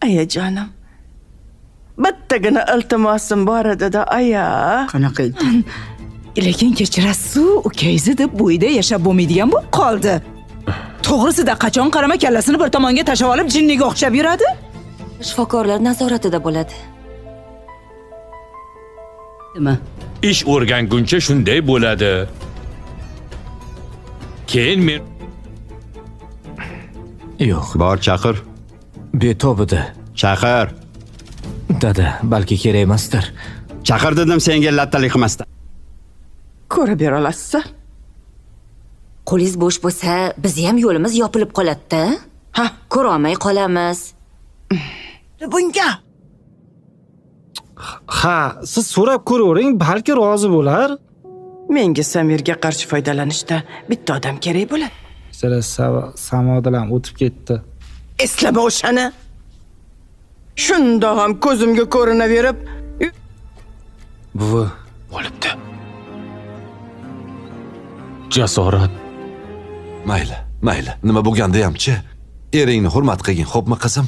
aya jonim. Bittagina iltimosim bor edi-da, aya. Qanaqa iltimos? Lekin kechirasiz, ukangizda deb bo'yda yashab bo'lmaydigan bo'lib qoldi. To'g'risida qachon qarama kallasini bir tomonga tashlab olib jinniga o'xshab yuradi? Shifokorlar nazoratida bo'ladi. Nima? Ish o'rganguncha shunday bo'ladi. Keyin men Yo'q, Bor chaqir. betob edi. Chaqir. Dada, balki kerak emasdir. Chaqir dedim senga lattalik qilmasdan. Ko'rib bera olasiz? Qo'lingiz bo'sh bo'lsa, bizni ham yo'limiz yopilib qoladi-da. Ha, Ko'ra olmay qolamiz. bunga. Ha, siz so'rab ko'ravering, balki rozi bo'lar. Menga Samirga qarshi foydalanishda bitta odam kerak bo'ladi. Sira samodilam o'tib ketdi. Eslama o'shani. Shundoq ham ko'zimga ko'rinaverib, Buvi, bo'libdi. Jasorat. mayli. Nima bo'lganda hamchi eringni hurmat qilgin, xo'pmi qizim?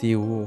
CEO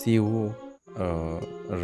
CEO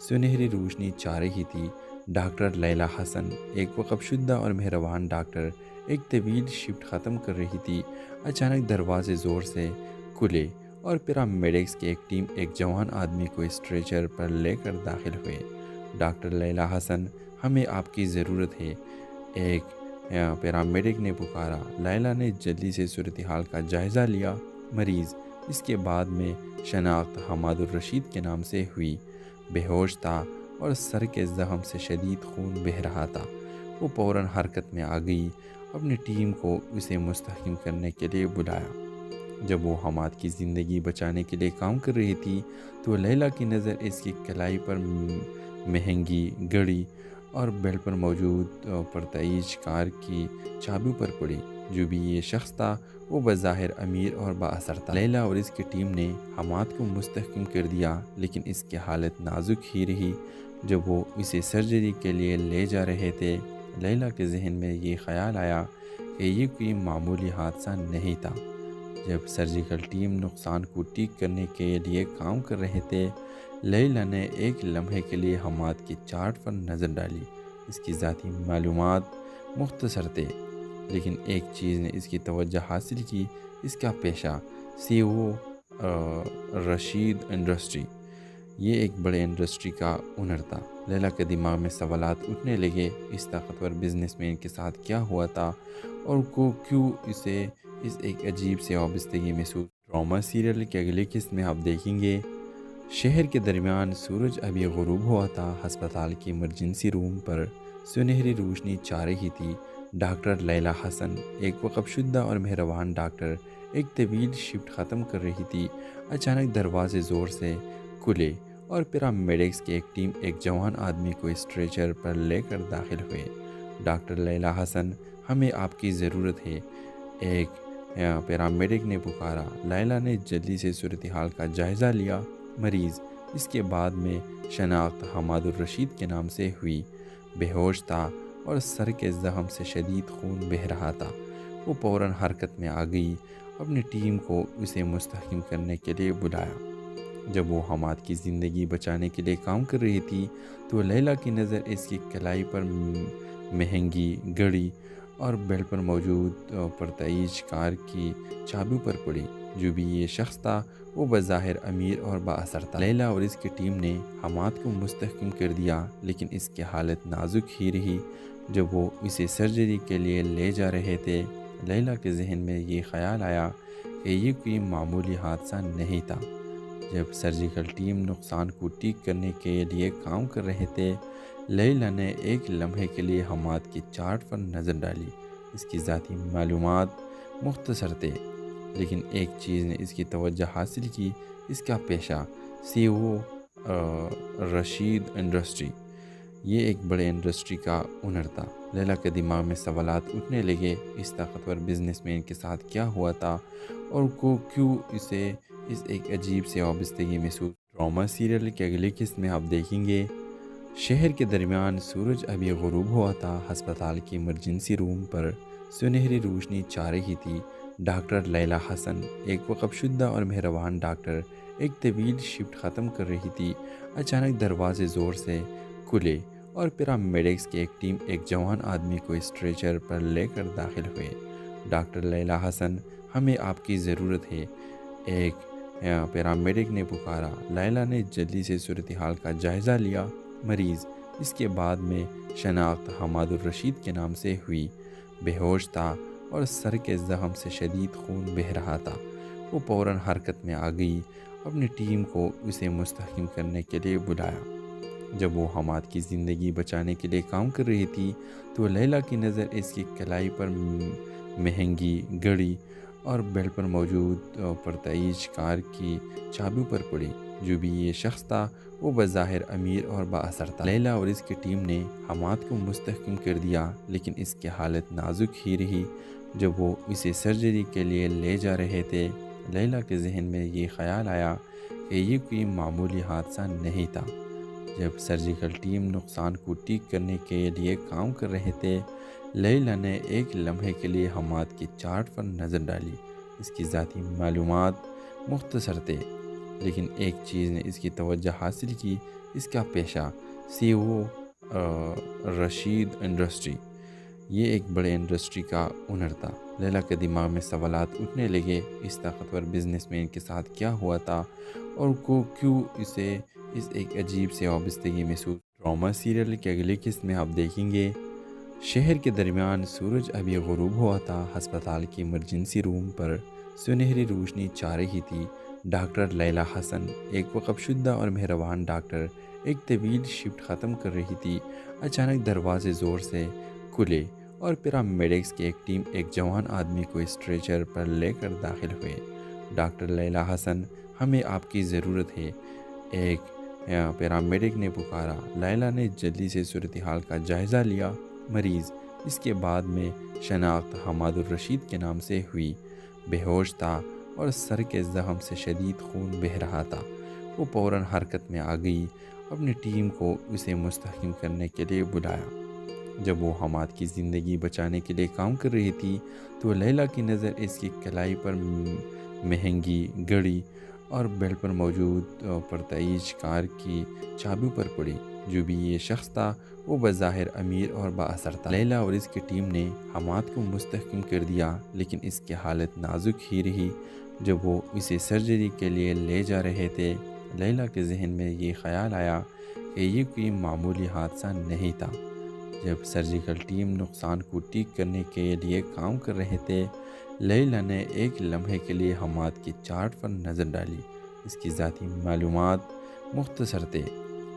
سنہری روشنی چاہ رہی تھی۔ Doctor لیلا حسن، ایک وقف شدہ اور مہربان ڈاکٹر، ایک طویل شفٹ ختم کر رہی تھی۔ اچانک دروازے زور سے کھلے اور پیرامیڈکس کی ایک ٹیم ایک جوان آدمی کو اسٹریچر پر لے کر داخل ہوئے۔ ڈاکٹر لیلا حسن، ہمیں آپ کی ضرورت ہے، ایک پیرامیڈک نے پکارا۔ لیلا نے جلدی سے صورتحال کا جائزہ لیا۔ مریض، اس کے بعد میں شناخت حماد الرشید کے نام سے ہوئی، بے ہوش تھا اور سر کے زخم سے شدید خون بہہ رہا تھا۔ وہ فوراً حرکت میں آ گئی، اپنی ٹیم کو اسے مستحکم کرنے کے لیے بلایا۔ جب وہ حماد کی زندگی بچانے کے لیے کام کر رہی تھی تو لیلا کی نظر اس کی کلائی پر مہنگی گھڑی اور بیلٹ پر موجود پرتعیش کار کی چابی پر پڑی۔ جو بھی یہ شخص تھا وہ بظاہر امیر اور با اثر تھا۔ لیلا اور اس کی ٹیم نے حماد کو مستحکم کر دیا، لیکن اس کی حالت نازک ہی رہی۔ جب وہ اسے سرجری کے لیے لے جا رہے تھے، لیلا کے ذہن میں یہ خیال آیا کہ یہ کوئی معمولی حادثہ نہیں تھا۔ جب سرجیکل ٹیم نقصان کو ٹھیک کرنے کے لیے کام کر رہے تھے، لیلا نے ایک لمحے کے لیے حماد کے چارٹ پر نظر ڈالی۔ اس کی ذاتی معلومات مختصر تھے، لیکن ایک چیز نے اس کی توجہ حاصل کی، اس کا پیشہ CEO رشید انڈسٹری۔ یہ ایک بڑے انڈسٹری کا اونر تھا۔ لیلا کے دماغ میں سوالات اٹھنے لگے، اس طاقتور بزنس مین کے ساتھ کیا ہوا تھا اور کیوں اسے اس ایک عجیب سے وابستگی محسوس۔ ڈرامہ سیریل کی اگلی قسط میں آپ دیکھیں گے شہر کے درمیان سورج ابھی غروب ہوا تھا۔ ہسپتال کی ایمرجنسی روم پر سنہری روشنی چاہ رہی تھی۔ ڈاکٹر لیلا حسن، ایک وقف شدہ اور مہربان ڈاکٹر، ایک طویل شفٹ ختم کر رہی تھی۔ اچانک دروازے زور سے کھلے اور پیرامیڈکس کی ایک ٹیم ایک جوان آدمی کو اسٹریچر پر لے کر داخل ہوئے۔ ڈاکٹر لیلا حسن، ہمیں آپ کی ضرورت ہے، ایک پیرامیڈک نے پکارا۔ لیلا نے جلدی سے صورتحال کا جائزہ لیا۔ مریض، اس کے بعد میں شناخت حماد الرشید کے نام سے ہوئی، بے ہوش تھا اور سر کے زخم سے شدید خون بہہ رہا تھا۔ وہ فوراً حرکت میں آ گئی، اپنی ٹیم کو اسے مستحکم کرنے کے لیے بلایا۔ جب وہ حماد کی زندگی بچانے کے لیے کام کر رہی تھی تو لیلا کی نظر اس کی کلائی پر مہنگی گھڑی اور بیلٹ پر موجود پرتعیش کار کی چابی پر پڑی۔ جو بھی یہ شخص تھا وہ بظاہر امیر اور با اثر تھا۔ لیلا اور اس کی ٹیم نے حماد کو مستحکم کر دیا، لیکن اس کی حالت نازک ہی رہی۔ جب وہ اسے سرجری کے لیے لے جا رہے تھے، لیلا کے ذہن میں یہ خیال آیا کہ یہ کوئی معمولی حادثہ نہیں تھا۔ جب سرجیکل ٹیم نقصان کو ٹھیک کرنے کے لیے کام کر رہے تھے، لیلا نے ایک لمحے کے لیے حماد کے چارٹ پر نظر ڈالی۔ اس کی ذاتی معلومات مختصر تھے، لیکن ایک چیز نے اس کی توجہ حاصل کی، اس کا پیشہ CEO رشید انڈسٹری۔ یہ ایک بڑے انڈسٹری کا اونر تھا۔ لیلا کے دماغ میں سوالات اٹھنے لگے، اس طاقتور بزنس مین کے ساتھ کیا ہوا تھا اور کیوں اسے اس ایک عجیب سے وابستگی محسوس۔ ڈرامہ سیریل کی اگلی قسط میں آپ دیکھیں گے شہر کے درمیان سورج ابھی غروب ہوا تھا۔ ہسپتال کی ایمرجنسی روم پر سنہری روشنی چاہ رہی تھی۔ ڈاکٹر لیلا حسن، ایک وقف شدہ اور مہربان ڈاکٹر، ایک طویل شفٹ ختم کر رہی تھی۔ اچانک دروازے زور سے کھلے اور پیرامیڈکس کی ایک ٹیم ایک جوان آدمی کو اسٹریچر پر لے کر داخل ہوئے۔ ڈاکٹر لیلا حسن، ہمیں آپ کی ضرورت ہے، ایک پیرامیڈک نے پکارا۔ لیلا نے جلدی سے صورتحال کا جائزہ لیا۔ مریض، اس کے بعد میں شناخت حماد الرشید کے نام سے ہوئی، بے ہوش تھا اور سر کے زخم سے شدید خون بہہ رہا تھا۔ وہ فوراً حرکت میں آ گئی، اپنی ٹیم کو اسے مستحکم کرنے کے لیے بلایا۔ جب وہ حماد کی زندگی بچانے کے لیے کام کر رہی تھی تو لیلا کی نظر اس کی کلائی پر مہنگی گھڑی اور بیلٹ پر موجود پرتعیش کار کی چابی پر پڑی۔ جو بھی یہ شخص تھا وہ بظاہر امیر اور با اثر تھا۔ لیلا اور اس کی ٹیم نے حماد کو مستحکم کر دیا، لیکن اس کی حالت نازک ہی رہی۔ جب وہ اسے سرجری کے لیے لے جا رہے تھے، لیلا کے ذہن میں یہ خیال آیا کہ یہ کوئی معمولی حادثہ نہیں تھا۔ جب سرجیکل ٹیم نقصان کو ٹھیک کرنے کے لیے کام کر رہے تھے، لیلا نے ایک لمحے کے لیے حماد کے چارٹ پر نظر ڈالی۔ اس کی ذاتی معلومات مختصر تھے، لیکن ایک چیز نے اس کی توجہ حاصل کی، اس کا پیشہ CEO رشید انڈسٹری۔ یہ ایک بڑے انڈسٹری کا اونر تھا۔ لیلا کے دماغ میں سوالات اٹھنے لگے، اس طاقتور بزنس مین کے ساتھ کیا ہوا تھا اور کیوں اسے اس ایک عجیب سے وابستگی محسوس۔ ڈرامہ سیریل کے اگلی قسط میں آپ دیکھیں گے شہر کے درمیان سورج ابھی غروب ہوا تھا۔ ہسپتال کی ایمرجنسی روم پر سنہری روشنی چھا رہی تھی۔ ڈاکٹر لیلا حسن، ایک وقف شدہ اور مہربان ڈاکٹر، ایک طویل شفٹ ختم کر رہی تھی۔ اچانک دروازے زور سے کھلے اور پیرامیڈکس کی ایک ٹیم ایک جوان آدمی کو اسٹریچر پر لے کر داخل ہوئے۔ ڈاکٹر لیلا حسن، ہمیں آپ کی ضرورت ہے، ایک پیرامیڈک نے پکارا۔ لیلا نے جلدی سے صورتحال کا جائزہ لیا۔ مریض، اس کے بعد میں شناخت حماد الرشید کے نام سے ہوئی، بے ہوش تھا اور سر کے زخم سے شدید خون بہہ رہا تھا۔ وہ فوراً حرکت میں آ گئی، اپنی ٹیم کو اسے مستحکم کرنے کے لیے بلایا۔ جب وہ حماد کی زندگی بچانے کے لیے کام کر رہی تھی تو لیلا کی نظر اس کی کلائی پر مہنگی گھڑی اور بیلٹ پر موجود پرتعیش کار کی چابی پر پڑی۔ جو بھی یہ شخص تھا وہ بظاہر امیر اور با اثر تھا۔ لیلا اور اس کی ٹیم نے حماد کو مستحکم کر دیا، لیکن اس کی حالت نازک ہی رہی۔ جب وہ اسے سرجری کے لیے لے جا رہے تھے، لیلا کے ذہن میں یہ خیال آیا کہ یہ کوئی معمولی حادثہ نہیں تھا۔ جب سرجیکل ٹیم نقصان کو ٹھیک کرنے کے لیے کام کر رہے تھے، لیلا نے ایک لمحے کے لیے حماد کی چارٹ پر نظر ڈالی۔ اس کی ذاتی معلومات مختصر تھے،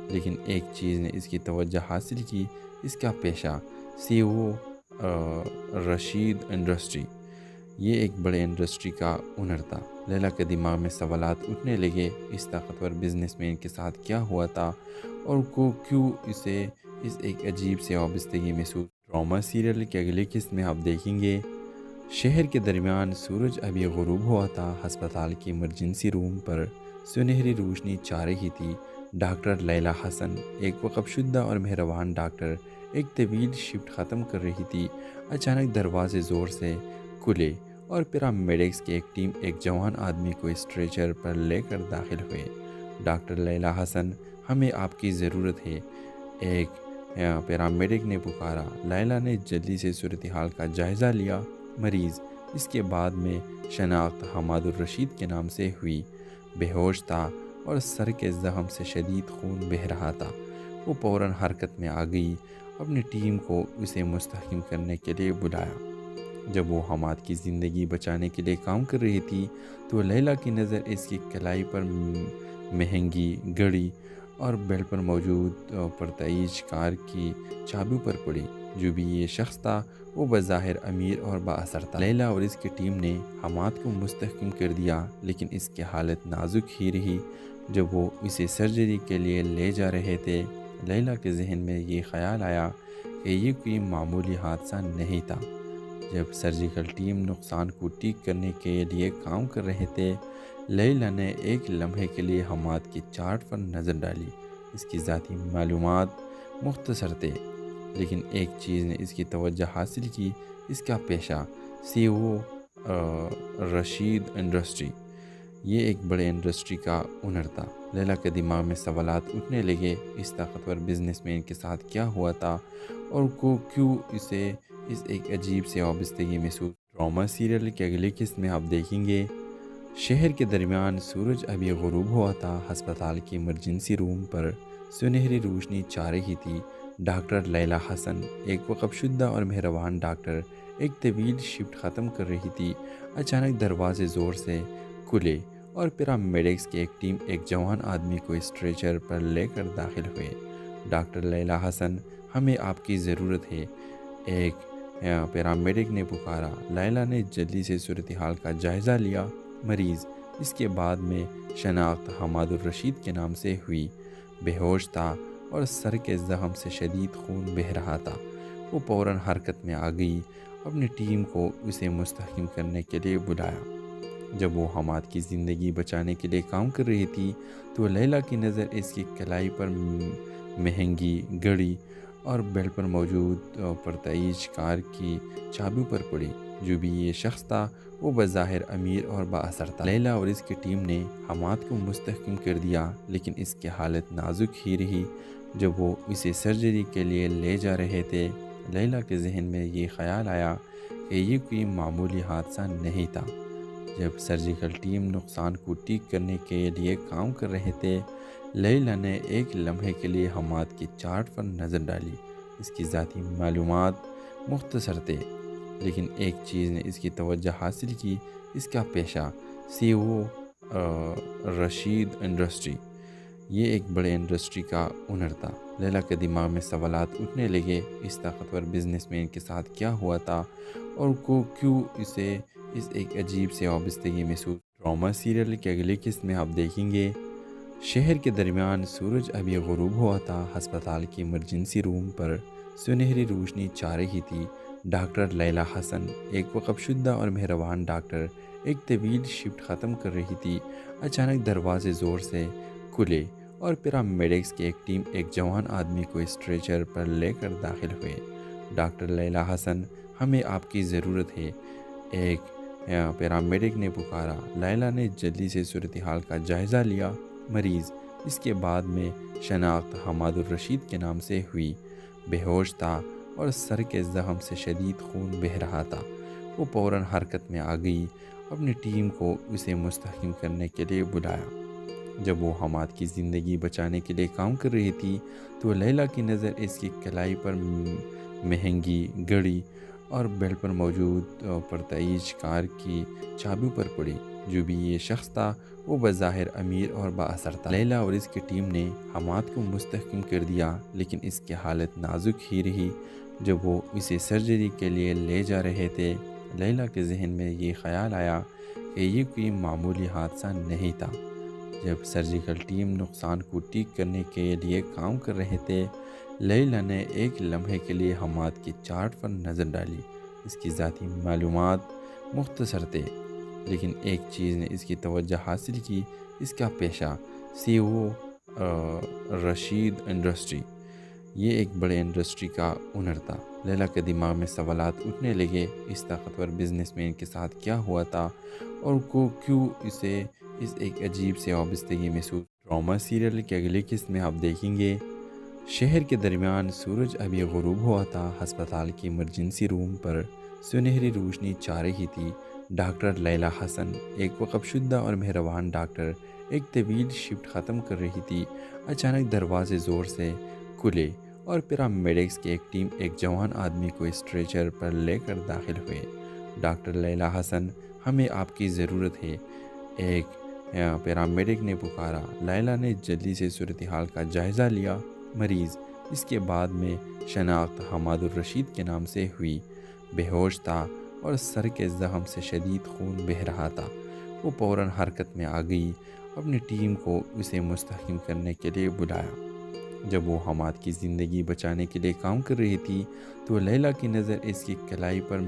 لیکن ایک چیز نے اس کی توجہ حاصل کی، اس کا پیشہ CEO رشید انڈسٹری۔ یہ ایک بڑے انڈسٹری کا اونر تھا۔ لیلا کے دماغ میں سوالات اٹھنے لگے، اس طاقتور بزنس مین کے ساتھ کیا ہوا تھا اور کیوں اسے اس ایک عجیب سے وابستگی محسوس۔ ڈرامہ سیریل کے اگلی قسط میں آپ دیکھیں گے شہر کے درمیان سورج ابھی غروب ہوا تھا۔ ہسپتال کی ایمرجنسی روم پر سنہری روشنی چھا رہی تھی۔ ڈاکٹر لیلا حسن، ایک وقف شدہ اور مہربان ڈاکٹر، ایک طویل شفٹ ختم کر رہی تھی۔ اچانک دروازے زور سے کھلے اور پیرامیڈکس کی ایک ٹیم ایک جوان آدمی کو اسٹریچر پر لے کر داخل ہوئے۔ ڈاکٹر لیلا حسن، ہمیں آپ کی ضرورت ہے، ایک پیرامیڈک نے پکارا۔ لیلا نے جلدی سے صورتحال کا جائزہ لیا۔ مریض، اس کے بعد میں شناخت حماد الرشید کے نام سے ہوئی، بے ہوش تھا اور سر کے زخم سے شدید خون بہہ رہا تھا۔ وہ فوراً حرکت میں آ گئی، اپنی ٹیم کو اسے مستحکم کرنے کے لیے بلایا۔ جب وہ حماد کی زندگی بچانے کے لیے کام کر رہی تھی تو لیلا کی نظر اس کی کلائی پر مہنگی گھڑی اور بیلٹ پر موجود پرتعیش کار کی چابی پر پڑی۔ جو بھی یہ شخص تھا وہ بظاہر امیر اور با اثر تھا۔ لیلا اور اس کی ٹیم نے حماد کو مستحکم کر دیا، لیکن اس کی حالت نازک ہی رہی۔ جب وہ اسے سرجری کے لیے لے جا رہے تھے، لیلا کے ذہن میں یہ خیال آیا کہ یہ کوئی معمولی حادثہ نہیں تھا۔ جب سرجیکل ٹیم نقصان کو ٹھیک کرنے کے لیے کام کر رہے تھے، لیلا نے ایک لمحے کے لیے حماد کی چارٹ پر نظر ڈالی۔ اس کی ذاتی معلومات مختصر تھے، لیکن ایک چیز نے اس کی توجہ حاصل کی، اس کا پیشہ CEO رشید انڈسٹری۔ یہ ایک بڑے انڈسٹری کا اونر تھا۔ لیلا کے دماغ میں سوالات اٹھنے لگے، اس طاقتور بزنس مین کے ساتھ کیا ہوا تھا اور کیوں اسے اس ایک عجیب سے وابستگی محسوس۔ ڈرامہ سیریل کے اگلی قسط میں آپ دیکھیں گے شہر کے درمیان سورج ابھی غروب ہوا تھا۔ ہسپتال کی ایمرجنسی روم پر سنہری روشنی چھا رہی تھی۔ ڈاکٹر لیلا حسن، ایک وقف شدہ اور مہربان ڈاکٹر، ایک طویل شفٹ ختم کر رہی تھی۔ اچانک دروازے زور سے کھلے اور پیرامیڈکس کی ایک ٹیم ایک جوان آدمی کو اسٹریچر پر لے کر داخل ہوئے۔ ڈاکٹر لیلا حسن، ہمیں آپ کی ضرورت ہے، ایک پیرامیڈک نے پکارا۔ لیلا نے جلدی سے صورتحال کا جائزہ لیا۔ مریض، اس کے بعد میں شناخت حماد الرشید کے نام سے ہوئی، بے ہوش تھا اور سر کے زخم سے شدید خون بہہ رہا تھا۔ وہ فوراً حرکت میں آ گئی، اپنی ٹیم کو اسے مستحکم کرنے کے لیے بلایا۔ جب وہ حماد کی زندگی بچانے کے لیے کام کر رہی تھی تو لیلا کی نظر اس کی کلائی پر مہنگی گھڑی اور بیلٹ پر موجود پرتعیش کار کی چابی پر پڑی۔ جو بھی یہ شخص تھا وہ بظاہر امیر اور بااثر تھا۔ لیلا اور اس کی ٹیم نے حماد کو مستحکم کر دیا، لیکن اس کی حالت نازک ہی رہی۔ جب وہ اسے سرجری کے لیے لے جا رہے تھے، لیلا کے ذہن میں یہ خیال آیا کہ یہ کوئی معمولی حادثہ نہیں تھا۔ جب سرجیکل ٹیم نقصان کو ٹھیک کرنے کے لیے کام کر رہے تھے، لیلا نے ایک لمحے کے لیے حماد کی چارٹ پر نظر ڈالی۔ اس کی ذاتی معلومات مختصر تھے، لیکن ایک چیز نے اس کی توجہ حاصل کی، اس کا پیشہ سی او رشید انڈسٹری۔ یہ ایک بڑے انڈسٹری کا اونر تھا۔ لیلا کے دماغ میں سوالات اٹھنے لگے، اس طاقتور بزنس مین کے ساتھ کیا ہوا تھا اور کیوں اسے اس ایک عجیب سے وابستگی محسوس۔ ڈرامہ سیریل کی اگلی قسط میں آپ دیکھیں گے شہر کے درمیان سورج ابھی غروب ہوا تھا۔ ہسپتال کی ایمرجنسی روم پر سنہری روشنی چھا رہی تھی۔ ڈاکٹر لیلا حسن، ایک وقف شدہ اور مہربان ڈاکٹر، ایک طویل شفٹ ختم کر رہی تھی۔ اچانک دروازے زور سے کھلے اور پیرامیڈکس کی ایک ٹیم ایک جوان آدمی کو اسٹریچر پر لے کر داخل ہوئے۔ ڈاکٹر لیلا حسن، ہمیں آپ کی ضرورت ہے، ایک پیرامیڈک نے پکارا۔ لیلا نے جلدی سے صورتحال کا جائزہ لیا۔ مریض، اس کے بعد میں شناخت حماد الرشید کے نام سے ہوئی، بے ہوش تھا اور سر کے زخم سے شدید خون بہہ رہا تھا۔ وہ فوراً حرکت میں آ گئی، اپنی ٹیم کو اسے مستحکم کرنے کے لیے بلایا۔ جب وہ حماد کی زندگی بچانے کے لیے کام کر رہی تھی تو لیلا کی نظر اس کی کلائی پر مہنگی گھڑی اور بیلٹ پر موجود پرتعیش کار کی چابیوں پر پڑی۔ جو بھی یہ شخص تھا وہ بظاہر امیر اور بااثر تھا۔ لیلا اور اس کی ٹیم نے حماد کو مستحکم کر دیا، لیکن اس کی حالت نازک ہی رہی۔ جب وہ اسے سرجری کے لیے لے جا رہے تھے، لیلا کے ذہن میں یہ خیال آیا کہ یہ کوئی معمولی حادثہ نہیں تھا۔ جب سرجیکل ٹیم نقصان کو ٹھیک کرنے کے لیے کام کر رہے تھے، لیلا نے ایک لمحے کے لیے حماد کی چارٹ پر نظر ڈالی۔ اس کی ذاتی معلومات مختصر تھے، لیکن ایک چیز نے اس کی توجہ حاصل کی، اس کا پیشہ سی او رشید انڈسٹری۔ یہ ایک بڑے انڈسٹری کا اونر تھا۔ لیلا کے دماغ میں سوالات اٹھنے لگے، اس طاقتور بزنس مین کے ساتھ کیا ہوا تھا اور کیوں اسے اس ایک عجیب سے وابستگی محسوس۔ ڈرامہ سیریل کی اگلی قسط میں آپ دیکھیں گے شہر کے درمیان سورج ابھی غروب ہوا تھا۔ ہسپتال کی ایمرجنسی روم پر سنہری روشنی چھا رہی تھی۔ ڈاکٹر لیلا حسن، ایک وقف شدہ اور مہربان ڈاکٹر، ایک طویل شفٹ ختم کر رہی تھی۔ اچانک دروازے زور سے کھلے اور پیرامیڈکس کی ایک ٹیم ایک جوان آدمی کو اسٹریچر پر لے کر داخل ہوئے۔ ڈاکٹر لیلا حسن، ہمیں آپ کی ضرورت ہے، ایک پیرامیڈک نے پکارا۔ لیلا نے جلدی سے صورتحال کا جائزہ لیا۔ مریض، اس کے بعد میں شناخت حماد الرشید کے نام سے ہوئی، بے ہوش تھا اور سر کے زخم سے شدید خون بہہ رہا تھا۔ وہ فوراً حرکت میں آ گئی، اپنی ٹیم کو اسے مستحکم کرنے کے لیے بلایا۔ جب وہ حماد کی زندگی بچانے کے لیے کام کر رہی تھی تو لیلا کی نظر اس کی کلائی پر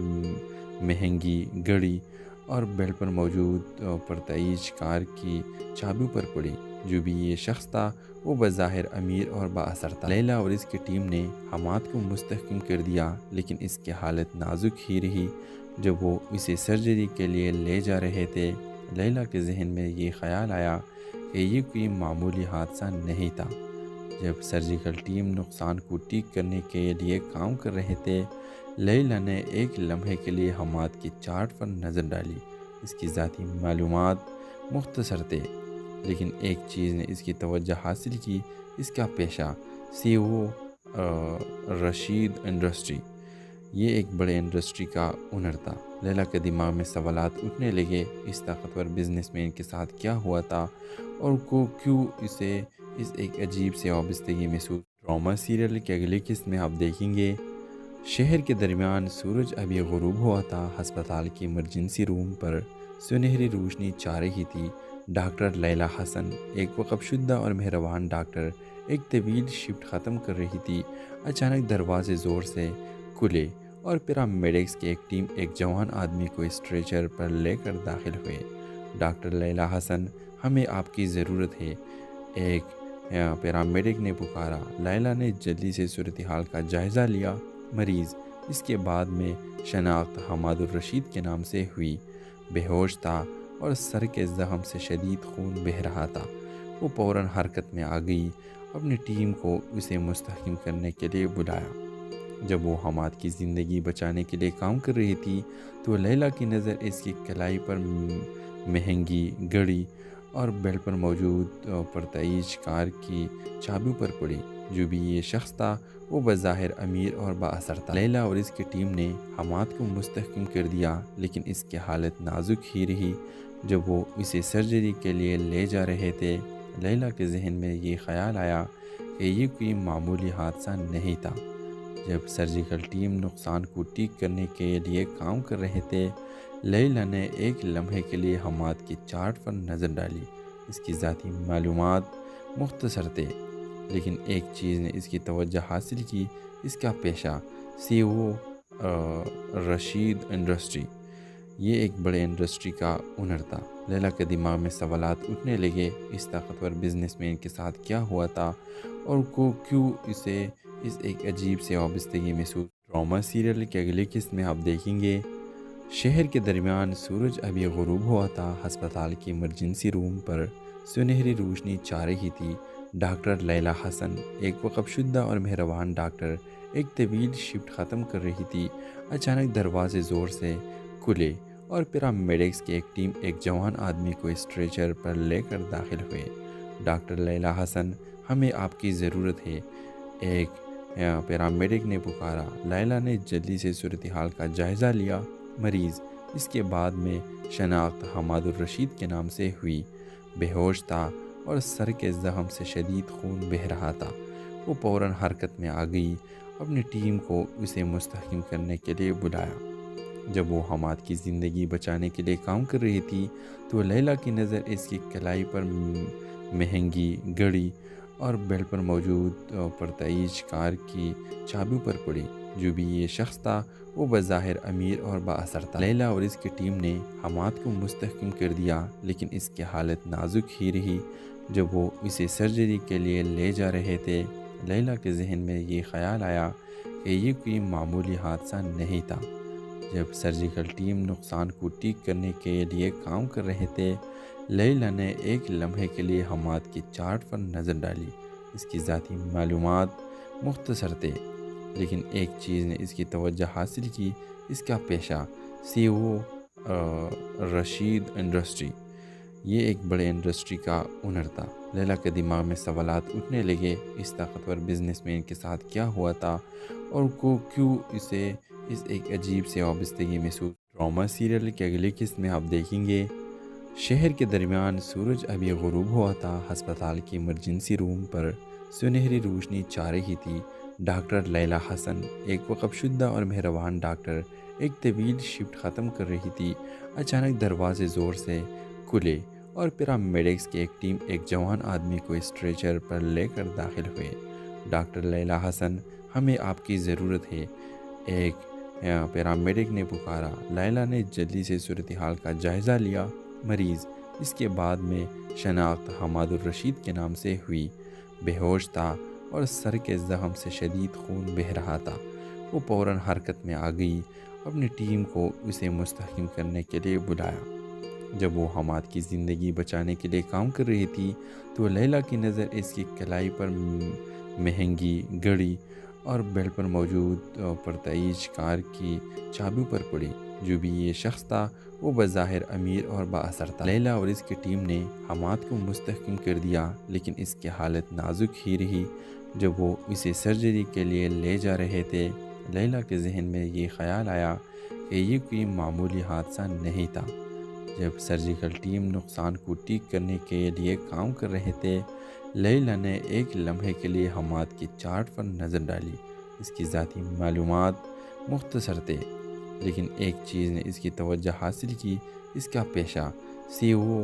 مہنگی گھڑی اور بیلٹ پر موجود پرتعیش کار کی چابیوں پر پڑی۔ جو بھی یہ شخص تھا وہ بظاہر امیر اور بااثر تھا۔ لیلا اور اس کی ٹیم نے حماد کو مستحکم کر دیا، لیکن اس کی حالت نازک ہی رہی۔ جب وہ اسے سرجری کے لیے لے جا رہے تھے، لیلا کے ذہن میں یہ خیال آیا کہ یہ کوئی معمولی حادثہ نہیں تھا۔ جب سرجیکل ٹیم نقصان کو ٹھیک کرنے کے لیے کام کر رہے تھے، لیلا نے ایک لمحے کے لیے حماد کی چارٹ پر نظر ڈالی۔ اس کی ذاتی معلومات مختصر تھے، لیکن ایک چیز نے اس کی توجہ حاصل کی، اس کا پیشہ سی او رشید انڈسٹری۔ یہ ایک بڑے انڈسٹری کا اونر تھا۔ لیلا کے دماغ میں سوالات اٹھنے لگے، اس طاقتور بزنس مین کے ساتھ کیا ہوا تھا اور کیوں اسے اس ایک عجیب سے وابستگی محسوس۔ ڈرامہ سیریل کی اگلی قسط میں آپ دیکھیں گے شہر کے درمیان سورج ابھی غروب ہوا تھا۔ ہسپتال کی ایمرجنسی روم پر سنہری روشنی چھا رہی تھی۔ ڈاکٹر لیلا حسن، ایک وقف شدہ اور مہربان ڈاکٹر، ایک طویل شفٹ ختم کر رہی تھی۔ اچانک دروازے زور سے کھلے اور پیرامیڈکس کی ایک ٹیم ایک جوان آدمی کو اسٹریچر پر لے کر داخل ہوئے۔ ڈاکٹر لیلا حسن، ہمیں آپ کی ضرورت ہے، ایک پیرامیڈک نے پکارا۔ لیلا نے جلدی سے صورتحال کا جائزہ لیا۔ مریض، اس کے بعد میں شناخت حماد الرشید کے نام سے ہوئی۔ بے ہوش تھا اور سر کے زخم سے شدید خون بہہ رہا تھا۔ وہ فوراً حرکت میں آ گئی، اپنی ٹیم کو اسے مستحکم کرنے کے لیے بلایا۔ جب وہ حماد کی زندگی بچانے کے لیے کام کر رہی تھی تو لیلا کی نظر اس کی کلائی پر مہنگی گھڑی اور بیلٹ پر موجود پرتعیش کار کی چابیوں پر پڑی۔ جو بھی یہ شخص تھا وہ بظاہر امیر اور با اثر تھا۔ لیلا اور اس کی ٹیم نے حماد کو مستحکم کر دیا، لیکن اس کی حالت نازک ہی رہی۔ جب وہ اسے سرجری کے لیے لے جا رہے تھے، لیلا کے ذہن میں یہ خیال آیا کہ یہ کوئی معمولی حادثہ نہیں تھا۔ جب سرجیکل ٹیم نقصان کو ٹھیک کرنے کے لیے کام کر رہے تھے، لیلا نے ایک لمحے کے لیے حماد کی چارٹ پر نظر ڈالی۔ اس کی ذاتی معلومات مختصر تھے، لیکن ایک چیز نے اس کی توجہ حاصل کی، اس کا پیشہ CEO رشید انڈسٹری۔ یہ ایک بڑے انڈسٹری کا اونر تھا۔ لیلا کے دماغ میں سوالات اٹھنے لگے، اس طاقتور بزنس مین کے ساتھ کیا ہوا تھا اور کیوں اسے اس ایک عجیب سے وابستگی محسوس۔ ڈرامہ سیریل کے اگلی قسط میں آپ دیکھیں گے شہر کے درمیان سورج ابھی غروب ہوا تھا۔ ہسپتال کی ایمرجنسی روم پر سنہری روشنی چھا رہی تھی۔ ڈاکٹر لیلا حسن، ایک وقف شدہ اور مہربان ڈاکٹر، ایک طویل شفٹ ختم کر رہی تھی۔ اچانک دروازے زور سے کھلے اور پیرامیڈکس کی ایک ٹیم ایک جوان آدمی کو اسٹریچر پر لے کر داخل ہوئے۔ ڈاکٹر لیلا حسن، ہمیں آپ کی ضرورت ہے، ایک پیرامیڈک نے پکارا۔ لیلا نے جلدی سے صورتحال کا جائزہ لیا۔ مریض، اس کے بعد میں شناخت حماد الرشید کے نام سے ہوئی۔ بے ہوش تھا اور سر کے زخم سے شدید خون بہہ رہا تھا۔ وہ فوراً حرکت میں آ گئی، اپنی ٹیم کو اسے مستحکم کرنے کے لیے بلایا۔ جب وہ حماد کی زندگی بچانے کے لیے کام کر رہی تھی تو لیلا کی نظر اس کی کلائی پر مہنگی گھڑی اور بیلٹ پر موجود پرتعیش کار کی چابیوں پر پڑی۔ جو بھی یہ شخص تھا وہ بظاہر امیر اور با اثر تھا۔ لیلا اور اس کی ٹیم نے حماد کو مستحکم کر دیا، لیکن اس کی حالت نازک ہی رہی۔ جب وہ اسے سرجری کے لیے لے جا رہے تھے، لیلا کے ذہن میں یہ خیال آیا کہ یہ کوئی معمولی حادثہ نہیں تھا۔ جب سرجیکل ٹیم نقصان کو ٹھیک کرنے کے لیے کام کر رہے تھے، لیلا نے ایک لمحے کے لیے حماد کی چارٹ پر نظر ڈالی۔ اس کی ذاتی معلومات مختصر تھے، لیکن ایک چیز نے اس کی توجہ حاصل کی، اس کا پیشہ CEO رشید انڈسٹری۔ یہ ایک بڑے انڈسٹری کا اونر تھا۔ لیلا کے دماغ میں سوالات اٹھنے لگے، اس طاقتور بزنس مین کے ساتھ کیا ہوا تھا اور کیوں اسے اس ایک عجیب سے وابستگی محسوس۔ ڈرامہ سیریل کے اگلی قسط میں آپ دیکھیں گے شہر کے درمیان سورج ابھی غروب ہوا تھا۔ ہسپتال کی ایمرجنسی روم پر سنہری روشنی چھا رہی تھی۔ ڈاکٹر لیلا حسن، ایک وقف شدہ اور مہربان ڈاکٹر، ایک طویل شفٹ ختم کر رہی تھی۔ اچانک دروازے زور سے کھلے اور پیرامیڈکس کی ایک ٹیم ایک جوان آدمی کو اسٹریچر پر لے کر داخل ہوئے۔ ڈاکٹر لیلا حسن، ہمیں آپ کی ضرورت ہے، ایک پیرامیڈک نے پکارا۔ لیلا نے جلدی سے صورتحال کا جائزہ لیا۔ مریض، اس کے بعد میں شناخت حماد الرشید کے نام سے ہوئی۔ بے ہوش تھا اور سر کے زخم سے شدید خون بہہ رہا تھا۔ وہ فوراً حرکت میں آ گئی، اپنی ٹیم کو اسے مستحکم کرنے کے لیے بلایا۔ جب وہ حماد کی زندگی بچانے کے لیے کام کر رہی تھی تو لیلا کی نظر اس کی کلائی پر مہنگی گھڑی اور بیلٹ پر موجود پرتعیش کار کی چابیوں پر پڑی۔ جو بھی یہ شخص تھا وہ بظاہر امیر اور با اثر تھا۔ لیلا اور اس کی ٹیم نے حماد کو مستحکم کر دیا، لیکن اس کی حالت نازک ہی رہی۔ جب وہ اسے سرجری کے لیے لے جا رہے تھے، لیلا کے ذہن میں یہ خیال آیا کہ یہ کوئی معمولی حادثہ نہیں تھا۔ جب سرجیکل ٹیم نقصان کو ٹھیک کرنے کے لیے کام کر رہے تھے، لیلا نے ایک لمحے کے لیے حماد کی چارٹ پر نظر ڈالی۔ اس کی ذاتی معلومات مختصر تھے، لیکن ایک چیز نے اس کی توجہ حاصل کی، اس کا پیشہ CEO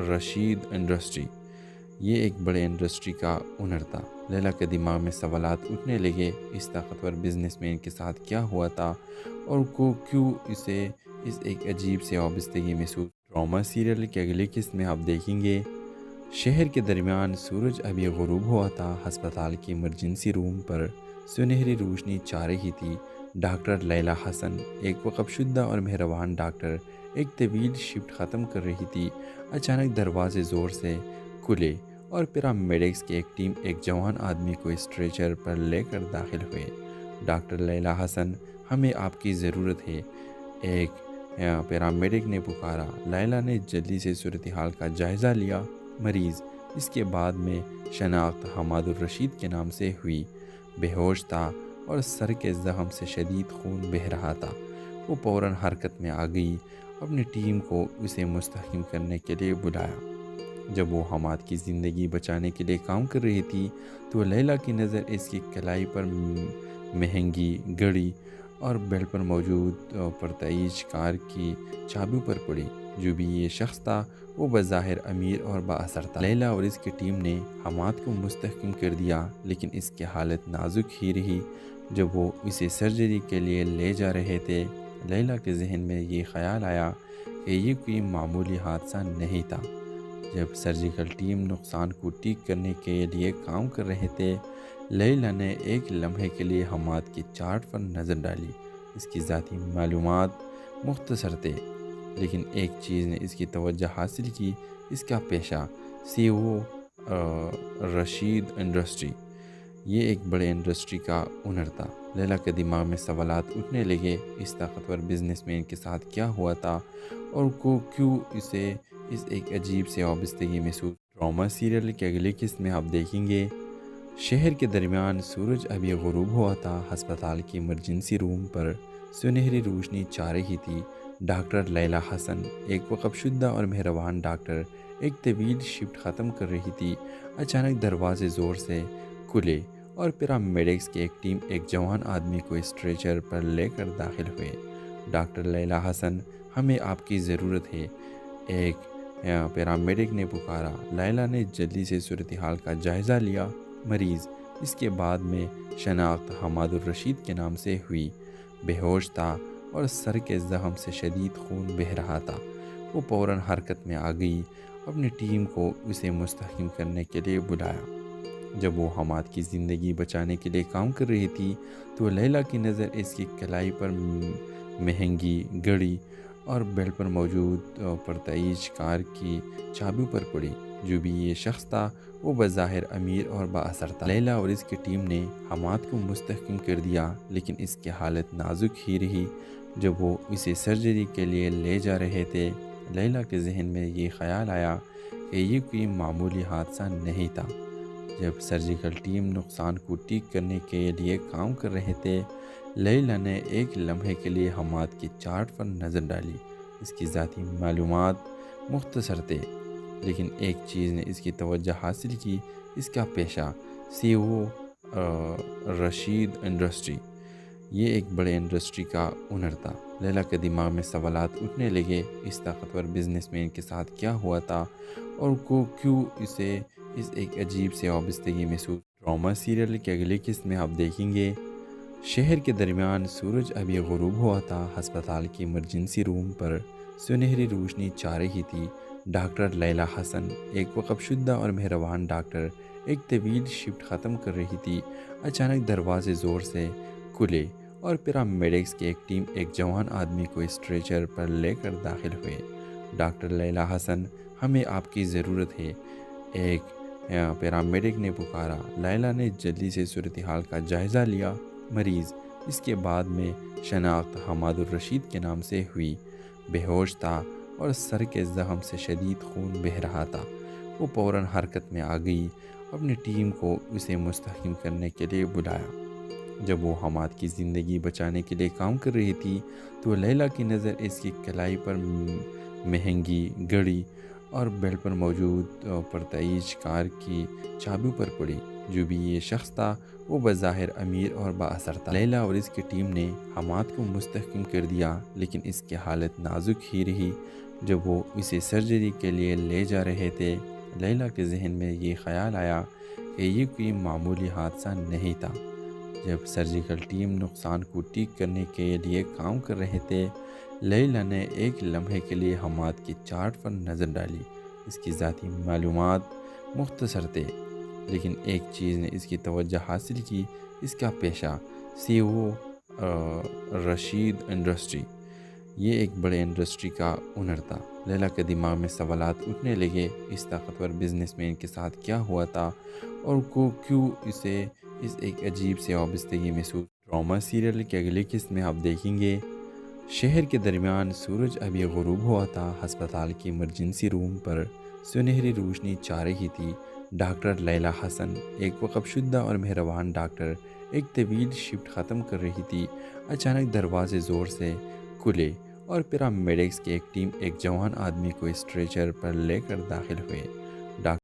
رشید انڈسٹری۔ یہ ایک بڑے انڈسٹری کا اونر تھا۔ لیلا کے دماغ میں سوالات اٹھنے لگے، اس طاقتور بزنس مین کے ساتھ کیا ہوا تھا اور کیوں اسے اس ایک عجیب سے وابستگی محسوس۔ ڈرامہ سیریل کے اگلی قسط میں آپ دیکھیں گے شہر کے درمیان سورج ابھی غروب ہوا تھا۔ ہسپتال کی ایمرجنسی روم پر سنہری روشنی چھا رہی تھی۔ ڈاکٹر لیلا حسن ایک وقف شدہ اور مہربان ڈاکٹر ایک طویل شفٹ ختم کر رہی تھی۔ اچانک دروازے زور سے کھلے اور پیرامیڈکس کی ایک ٹیم ایک جوان آدمی کو اسٹریچر پر لے کر داخل ہوئے۔ ڈاکٹر لیلا حسن، ہمیں آپ کی ضرورت ہے، ایک پیرامیڈک نے پکارا۔ لیلا نے جلدی سے صورتحال کا جائزہ لیا۔ مریض، اس کے بعد میں شناخت حماد الرشید کے نام سے ہوئی، بے ہوش تھا اور سر کے زخم سے شدید خون بہہ رہا تھا۔ وہ فوراً حرکت میں آ گئی، اپنی ٹیم کو اسے مستحکم کرنے کے لیے بلایا۔ جب وہ حماد کی زندگی بچانے کے لیے کام کر رہی تھی تو لیلا کی نظر اس کی کلائی پر مہنگی گھڑی اور بیلٹ پر موجود پرتعیش کار کی چابیوں پر پڑی۔ جو بھی یہ شخص تھا وہ بظاہر امیر اور با اثر تھا۔ لیلا اور اس کی ٹیم نے حماد کو مستحکم کر دیا، لیکن اس کی حالت نازک ہی رہی۔ جب وہ اسے سرجری کے لیے لے جا رہے تھے، لیلا کے ذہن میں یہ خیال آیا کہ یہ کوئی معمولی حادثہ نہیں تھا۔ جب سرجیکل ٹیم نقصان کو ٹھیک کرنے کے لیے کام کر رہے تھے، لیلا نے ایک لمحے کے لیے حماد کے چارٹ پر نظر ڈالی۔ اس کی ذاتی معلومات مختصر تھے، لیکن ایک چیز نے اس کی توجہ حاصل کی، اس کا پیشہ CEO رشید انڈسٹری۔ یہ ایک بڑے انڈسٹری کا اونر تھا۔ لیلا کے دماغ میں سوالات اٹھنے لگے، اس طاقتور بزنس مین کے ساتھ کیا ہوا تھا اور کیوں اسے اس ایک عجیب سے وابستگی محسوس۔ ڈرامہ سیریل کی اگلی قسط میں آپ دیکھیں گے شہر کے درمیان سورج ابھی غروب ہوا تھا۔ ہسپتال کی ایمرجنسی روم پر سنہری روشنی چھا رہی تھی۔ ڈاکٹر لیلا حسن ایک وقف شدہ اور مہربان ڈاکٹر ایک طویل شفٹ ختم کر رہی تھی۔ اچانک دروازے زور سے کھلے اور پیرامیڈکس کی ایک ٹیم ایک جوان آدمی کو اسٹریچر پر لے کر داخل ہوئے۔ ڈاکٹر لیلا حسن، ہمیں آپ کی ضرورت ہے، ایک پیرامیڈک نے پکارا۔ لیلا نے جلدی سے صورتحال کا جائزہ لیا۔ مریض، اس کے بعد میں شناخت حماد الرشید کے نام سے ہوئی، بے ہوش تھا اور سر کے زخم سے شدید خون بہہ رہا تھا۔ وہ فوراً حرکت میں آ گئی، اپنی ٹیم کو اسے مستحکم کرنے کے لیے بلایا۔ جب وہ حماد کی زندگی بچانے کے لیے کام کر رہی تھی تو لیلا کی نظر اس کی کلائی پر مہنگی گھڑی اور بیلٹ پر موجود پرتعیش کار کی چابیوں پر پڑی۔ جو بھی یہ شخص تھا وہ بظاہر امیر اور با اثر تھا۔ لیلا اور اس کی ٹیم نے حماد کو مستحکم کر دیا، لیکن اس کی حالت نازک ہی رہی۔ جب وہ اسے سرجری کے لیے لے جا رہے تھے، لیلا کے ذہن میں یہ خیال آیا کہ یہ کوئی معمولی حادثہ نہیں تھا۔ جب سرجیکل ٹیم نقصان کو ٹھیک کرنے کے لیے کام کر رہے تھے، لیلا نے ایک لمحے کے لیے حماد کے چارٹ پر نظر ڈالی۔ اس کی ذاتی معلومات مختصر تھے، لیکن ایک چیز نے اس کی توجہ حاصل کی، اس کا پیشہ CEO رشید انڈسٹری۔ یہ ایک بڑے انڈسٹری کا اونر تھا۔ لیلا کے دماغ میں سوالات اٹھنے لگے، اس طاقتور بزنس مین کے ساتھ کیا ہوا تھا اور کیوں اسے اس ایک عجیب سے وابستگی محسوس۔ ڈرامہ سیریل کی اگلی قسط میں آپ دیکھیں گے شہر کے درمیان سورج ابھی غروب ہوا تھا۔ ہسپتال کی ایمرجنسی روم پر سنہری روشنی چھا رہی تھی۔ ڈاکٹر لیلا حسن ایک وقف شدہ اور مہربان ڈاکٹر ایک طویل شفٹ ختم کر رہی تھی۔ اچانک دروازے زور سے کھلے اور پیرامیڈکس کی ایک ٹیم ایک جوان آدمی کو اسٹریچر پر لے کر داخل ہوئے۔ ڈاکٹر لیلا حسن، ہمیں آپ کی ضرورت ہے، ایک پیرامیڈک نے پکارا۔ لیلا نے جلدی سے صورتحال کا جائزہ لیا۔ مریض، اس کے بعد میں شناخت حماد الرشید کے نام سے ہوئی، بے ہوش تھا اور سر کے زخم سے شدید خون بہہ رہا تھا۔ وہ فوراً حرکت میں آ گئی، اپنی ٹیم کو اسے مستحکم کرنے کے لیے بلایا۔ جب وہ حماد کی زندگی بچانے کے لیے کام کر رہی تھی تو لیلا کی نظر اس کی کلائی پر مہنگی گھڑی اور بیلٹ پر موجود پرتعیش کار کی چابیوں پر پڑی۔ جو بھی یہ شخص تھا وہ بظاہر امیر اور با اثر تھا۔ لیلا اور اس کی ٹیم نے حماد کو مستحکم کر دیا، لیکن اس کی حالت نازک ہی رہی۔ جب وہ اسے سرجری کے لیے لے جا رہے تھے، لیلا کے ذہن میں یہ خیال آیا کہ یہ کوئی معمولی حادثہ نہیں تھا۔ جب سرجیکل ٹیم نقصان کو ٹھیک کرنے کے لیے کام کر رہے تھے، لیلا نے ایک لمحے کے لیے حماد کے چارٹ پر نظر ڈالی۔ اس کی ذاتی معلومات مختصر تھے، لیکن ایک چیز نے اس کی توجہ حاصل کی، اس کا پیشہ CEO رشید انڈسٹری. یہ ایک بڑے انڈسٹری کا اونر تھا. لیلا کے دماغ میں سوالات اٹھنے لگے. اس طاقتور بزنس مین کے ساتھ کیا ہوا تھا اور کو کیوں اسے اس ایک عجیب سے وابستگی محسوس. ڈرامہ سیریل کے اگلی قسط میں آپ دیکھیں گے شہر کے درمیان سورج ابھی غروب ہوا تھا. ہسپتال کی ایمرجنسی روم پر سنہری روشنی چھا رہی تھی. ڈاکٹر لیلا حسن ایک وقف شدہ اور مہربان ڈاکٹر ایک طویل شفٹ ختم کر رہی تھی. اچانک دروازے زور سے کھلے اور پیرامیڈکس کی ایک ٹیم ایک جوان آدمی کو اسٹریچر پر لے کر داخل ہوئے.